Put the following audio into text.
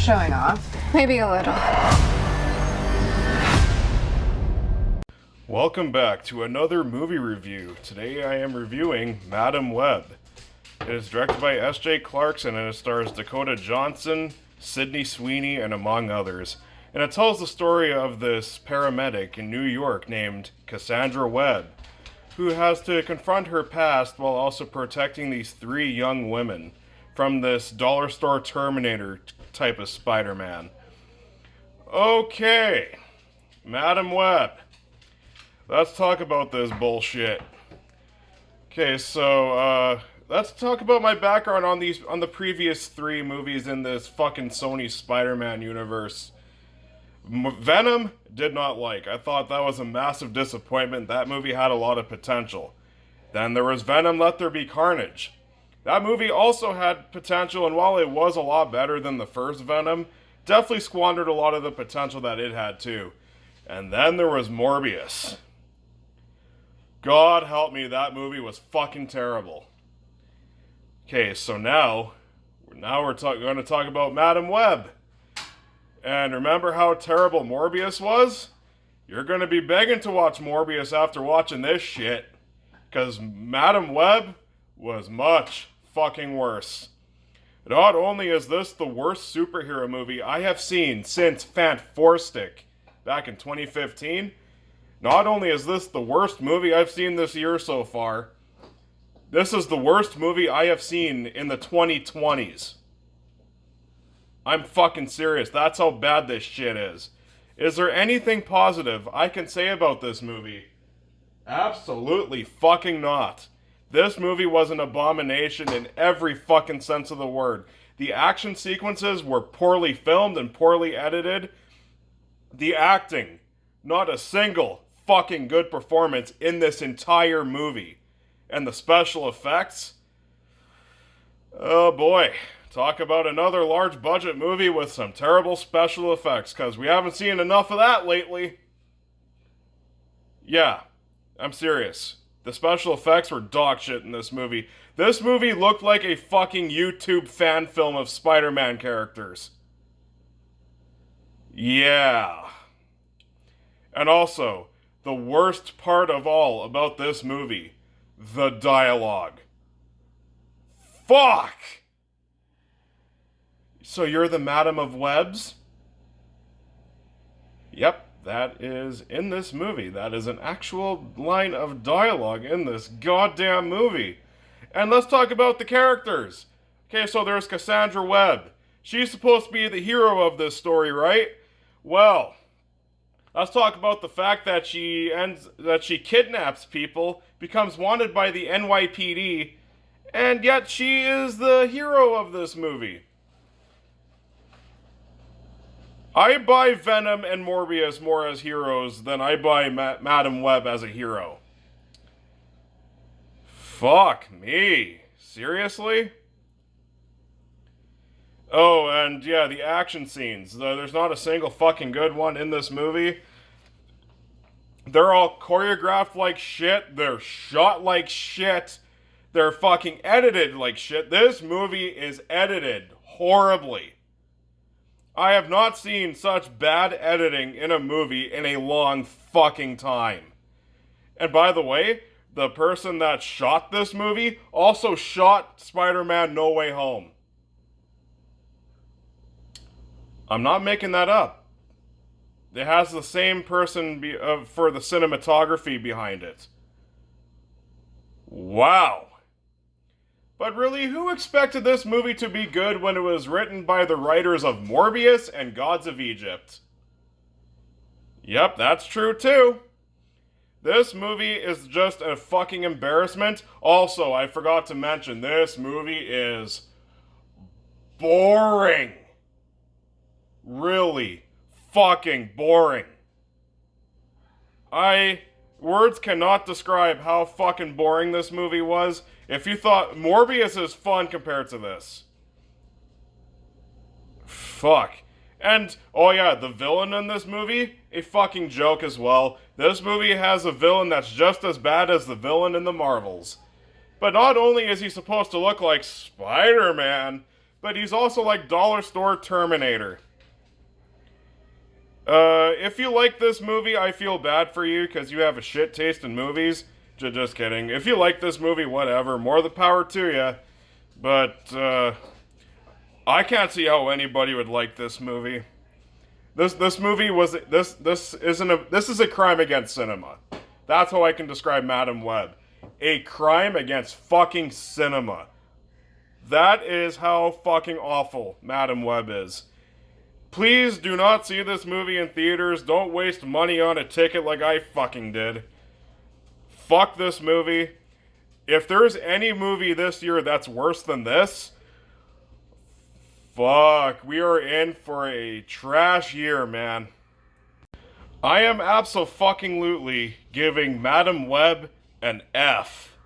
showing off. Maybe a little. Welcome back to another movie review. Today I am reviewing Madam Web. It is directed by S.J. Clarkson and it stars Dakota Johnson, Sydney Sweeney, and among others. And it tells the story of this paramedic in New York named Cassandra Webb, who has to confront her past while also protecting these three young women from this dollar store Terminator type of Spider-Man. Okay, Madam Web. Let's talk about this bullshit. Okay, so, let's talk about my background on the previous three movies in this fucking Sony Spider-Man universe. Venom, did not like. I thought that was a massive disappointment. That movie had a lot of potential. Then there was Venom, Let There Be Carnage. That movie also had potential, and while it was a lot better than the first Venom, definitely squandered a lot of the potential that it had too. And then there was Morbius. God help me, that movie was fucking terrible. Okay, so now we're going to talk about Madam Web. And remember how terrible Morbius was? You're going to be begging to watch Morbius after watching this shit. Because Madam Web was much fucking worse. Not only is this the worst superhero movie I have seen since Fantastic back in 2015, not only is this the worst movie I've seen this year so far, this is the worst movie I have seen in the 2020s. I'm fucking serious. That's how bad this shit is. Is there anything positive I can say about this movie? Absolutely fucking not. This movie was an abomination in every fucking sense of the word. The action sequences were poorly filmed and poorly edited. The acting, not a single fucking good performance in this entire movie. And the special effects? Oh boy. Talk about another large budget movie with some terrible special effects, because we haven't seen enough of that lately. Yeah, I'm serious. The special effects were dog shit in this movie. This movie looked like a fucking YouTube fan film of Spider-Man characters. Yeah. And also, the worst part of all about this movie, the dialogue. Fuck! So you're the Madam of Webs? Yep, that is in this movie. That is an actual line of dialogue in this goddamn movie. And let's talk about the characters. Okay, so there's Cassandra Webb. She's supposed to be the hero of this story, right? Well, let's talk about the fact that she kidnaps people, becomes wanted by the NYPD, and yet she is the hero of this movie. I buy Venom and Morbius more as heroes than I buy Madam Web as a hero. Fuck me. Seriously? Oh, and yeah, the action scenes. There's not a single fucking good one in this movie. They're all choreographed like shit. They're shot like shit. They're fucking edited like shit. This movie is edited horribly. I have not seen such bad editing in a movie in a long fucking time. And by the way, the person that shot this movie also shot Spider-Man No Way Home. I'm not making that up. It has the same person for the cinematography behind it. Wow. But really, who expected this movie to be good when it was written by the writers of Morbius and Gods of Egypt? Yep, that's true too. This movie is just a fucking embarrassment. Also, I forgot to mention, this movie is boring. Really fucking boring. Words cannot describe how fucking boring this movie was. If you thought Morbius is fun compared to this. Fuck. And, oh yeah, the villain in this movie, a fucking joke as well. This movie has a villain that's just as bad as the villain in the Marvels. But not only is he supposed to look like Spider-Man, but he's also like dollar store Terminator. If you like this movie, I feel bad for you because you have a shit taste in movies. Just kidding. If you like this movie, whatever, more the power to you. But, I can't see how anybody would like this movie. This movie was, this is a crime against cinema. That's how I can describe Madame Web. A crime against fucking cinema. That is how fucking awful Madame Web is. Please do not see this movie in theaters. Don't waste money on a ticket like I fucking did. Fuck this movie. If there's any movie this year that's worse than this, fuck, we are in for a trash year, man. I am abso-fucking-lutely giving Madame Web an F.